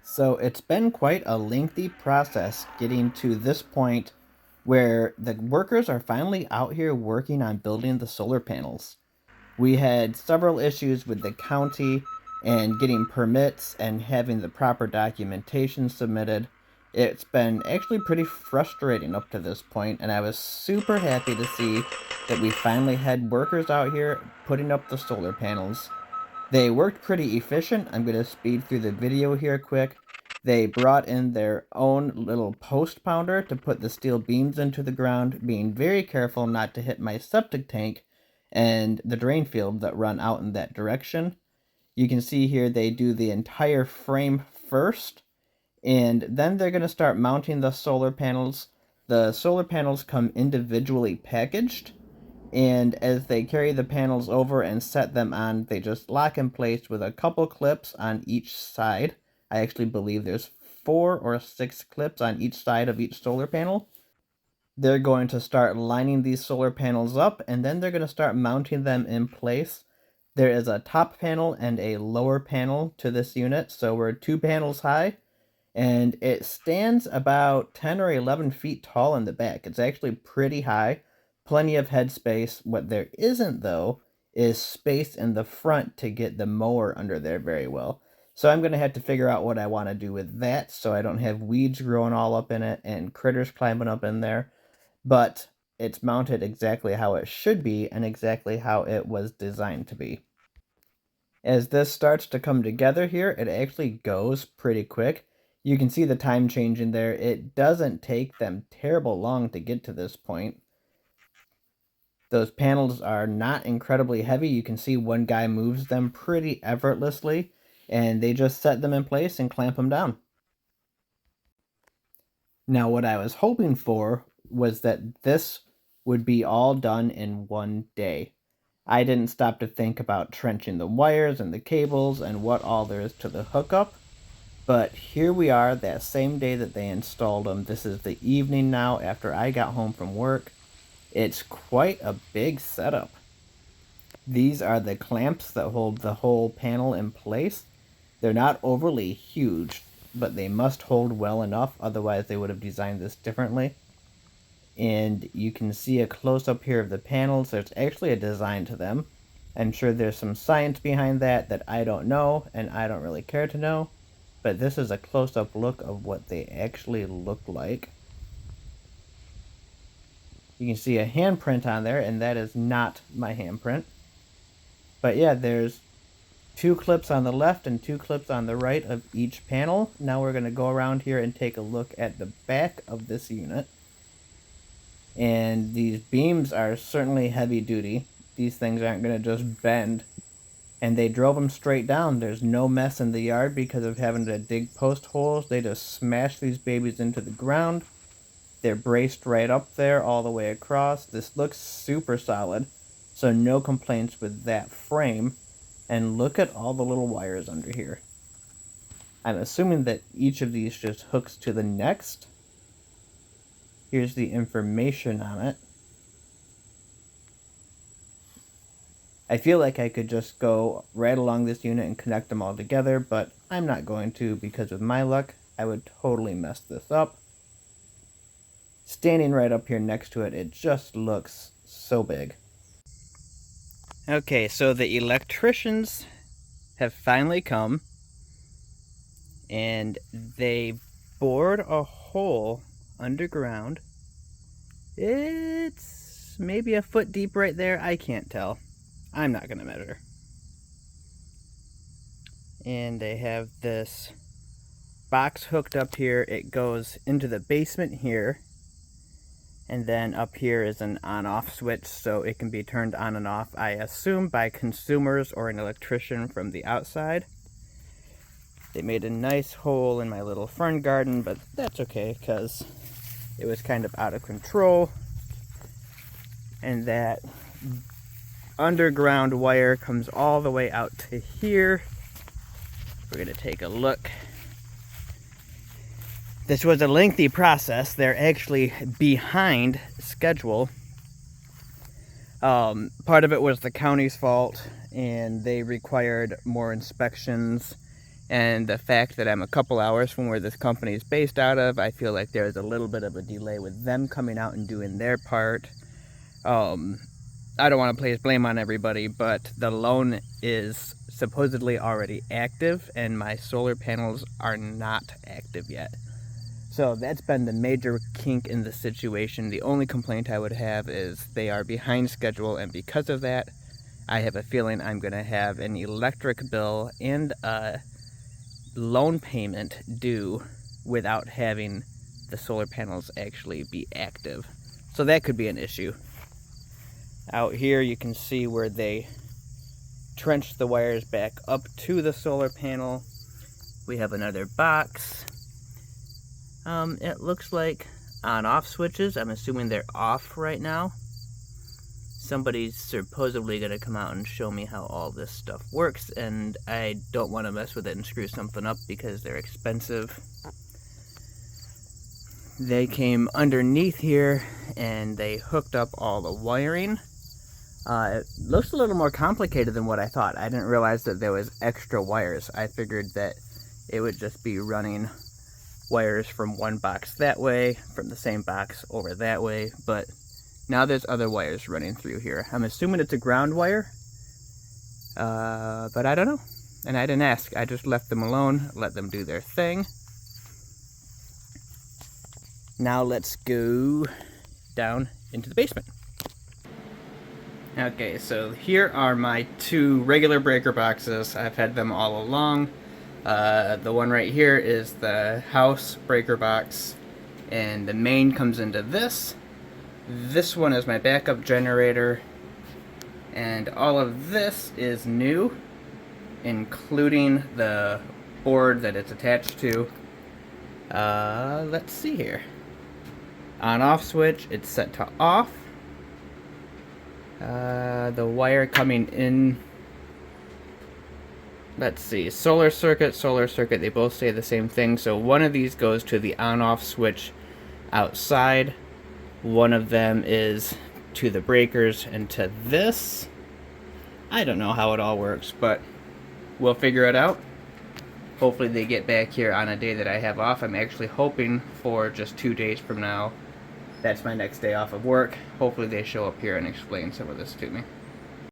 So it's been quite a lengthy process getting to this point where the workers are finally out here working on building the solar panels. We had several issues with the county and getting permits and having the proper documentation submitted. It's been actually pretty frustrating up to this point, and I was super happy to see that we finally had workers out here putting up the solar panels. They worked pretty efficient. I'm going to speed through the video here quick. They brought in their own little post pounder to put the steel beams into the ground, being very careful not to hit my septic tank and the drain field that run out in that direction. You can see here they do the entire frame first, and then they're going to start mounting the solar panels. The solar panels come individually packaged, and as they carry the panels over and set them on, they just lock in place with a couple clips on each side. I actually believe there's 4 or 6 clips on each side of each solar panel. They're going to start lining these solar panels up, and then they're going to start mounting them in place. There is a top panel and a lower panel to this unit, so we're 2 panels high, and it stands about 10 or 11 feet tall in the back. It's actually pretty high, plenty of headspace. What there isn't, though, is space in the front to get the mower under there very well. So I'm going to have to figure out what I want to do with that so I don't have weeds growing all up in it and critters climbing up in there. But it's mounted exactly how it should be and exactly how it was designed to be. As this starts to come together here, it actually goes pretty quick. You can see the time changing there. It doesn't take them terrible long to get to this point. Those panels are not incredibly heavy. You can see one guy moves them pretty effortlessly, and they just set them in place and clamp them down. Now, what I was hoping for was that this would be all done in one day. I didn't stop to think about trenching the wires and the cables and what all there is to the hookup. But here we are, that same day that they installed them. This is the evening now after I got home from work. It's quite a big setup. These are the clamps that hold the whole panel in place. They're not overly huge, but they must hold well enough, otherwise they would have designed this differently. And you can see a close-up here of the panels. There's actually a design to them. I'm sure there's some science behind that I don't know, and I don't really care to know. But this is a close-up look of what they actually look like. You can see a handprint on there, and that is not my handprint. But yeah, there's 2 clips on the left and 2 clips on the right of each panel. Now we're going to go around here and take a look at the back of this unit. And these beams are certainly heavy duty. These things aren't going to just bend. And they drove them straight down. There's no mess in the yard because of having to dig post holes. They just smashed these babies into the ground. They're braced right up there all the way across. This looks super solid. So no complaints with that frame. And look at all the little wires under here. I'm assuming that each of these just hooks to the next. Here's the information on it. I feel like I could just go right along this unit and connect them all together, but I'm not going to because with my luck, I would totally mess this up. Standing right up here next to it, it just looks so big. Okay, so the electricians have finally come, and they bored a hole underground. It's maybe a foot deep right there. I can't tell. I'm not going to measure. And they have this box hooked up here. It goes into the basement here. And then up here is an on-off switch, so it can be turned on and off, I assume, by consumers or an electrician from the outside. They made a nice hole in my little fern garden, but that's okay, because it was kind of out of control. And that underground wire comes all the way out to here. We're going to take a look. This was a lengthy process. They're actually behind schedule. Part of it was the county's fault, and they required more inspections And the fact that I'm a couple hours from where this company is based out of, I feel like there's a little bit of a delay with them coming out and doing their part. I don't want to place blame on everybody, but the loan is supposedly already active and my solar panels are not active yet. So that's been the major kink in the situation. The only complaint I would have is they are behind schedule, and because of that, I have a feeling I'm going to have an electric bill and a loan payment due without having the solar panels actually be active. So that could be an issue. Out here you can see where they trenched the wires back up to the solar panel. We have another box. It looks like on-off switches. I'm assuming they're off right now. Somebody's supposedly going to come out and show me how all this stuff works, and I don't want to mess with it and screw something up because they're expensive. They came underneath here and they hooked up all the wiring. It looks a little more complicated than what I thought. I didn't realize that there was extra wires. I figured that it would just be running wires from one box that way, from the same box over that way, but now there's other wires running through here. I'm assuming it's a ground wire, but I don't know. And I didn't ask. I just left them alone, let them do their thing. Now let's go down into the basement. Okay, so here are my two regular breaker boxes. I've had them all along. The one right here is the house breaker box, and the main comes into this. This one is my backup generator, and all of this is new, including the board that it's attached to. Let's see here. On-off switch, it's set to off. The wire coming in, let's see, solar circuit, they both say the same thing. So one of these goes to the on-off switch outside. One of them is to the breakers and to this. I don't know how it all works, but we'll figure it out. Hopefully they get back here on a day that I have off. I'm actually hoping for just 2 days from now. That's my next day off of work. Hopefully they show up here and explain some of this to me.